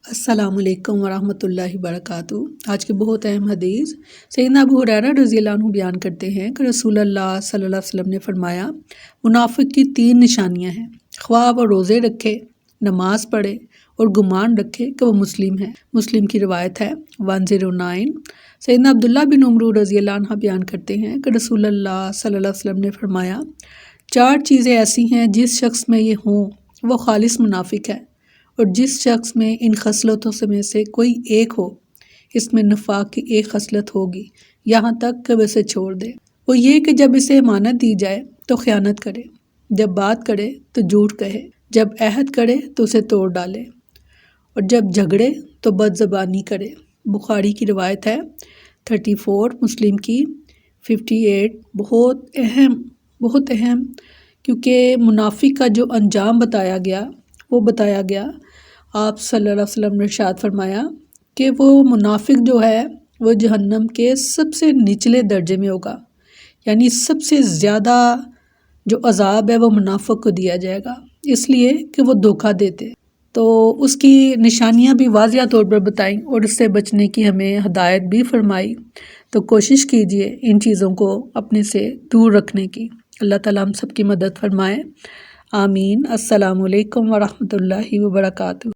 السلام علیکم ورحمۃ اللہ وبرکاتہ۔ آج کی بہت اہم حدیث سیدنا ابو ہریرہ رضی اللہ عنہ بیان کرتے ہیں کہ رسول اللہ صلی اللہ علیہ وسلم نے فرمایا، منافق کی 3 نشانیاں ہیں، خواہ وہ روزے رکھے، نماز پڑھے اور گمان رکھے کہ وہ مسلم ہے۔ مسلم کی روایت ہے 109۔ سیدنا عبداللہ بن عمر رضی اللہ عنہ بیان کرتے ہیں کہ رسول اللہ صلی اللہ علیہ وسلم نے فرمایا، 4 چیزیں ایسی ہیں جس شخص میں یہ ہوں وہ خالص منافق ہے، اور جس شخص میں ان خصلتوں میں سے کوئی ایک ہو، اس میں نفاق کی ایک خصلت ہوگی یہاں تک کہ وہ اسے چھوڑ دے۔ وہ یہ کہ جب اسے امانت دی جائے تو خیانت کرے، جب بات کرے تو جھوٹ کہے، جب عہد کرے تو اسے توڑ ڈالے، اور جب جھگڑے تو بد زبانی کرے۔ بخاری کی روایت ہے 34، مسلم کی 58۔ بہت اہم کیونکہ منافق کا جو انجام بتایا گیا آپ صلی اللہ علیہ وسلم نے ارشاد فرمایا کہ وہ منافق جو ہے وہ جہنم کے سب سے نچلے درجے میں ہوگا، یعنی سب سے زیادہ جو عذاب ہے وہ منافق کو دیا جائے گا، اس لیے کہ وہ دھوکہ دیتے۔ تو اس کی نشانیاں بھی واضح طور پر بتائیں اور اس سے بچنے کی ہمیں ہدایت بھی فرمائی، تو کوشش کیجئے ان چیزوں کو اپنے سے دور رکھنے کی۔ اللہ تعالیٰ ہم سب کی مدد فرمائے، آمین۔ السلام علیکم ورحمۃ اللہ وبرکاتہ۔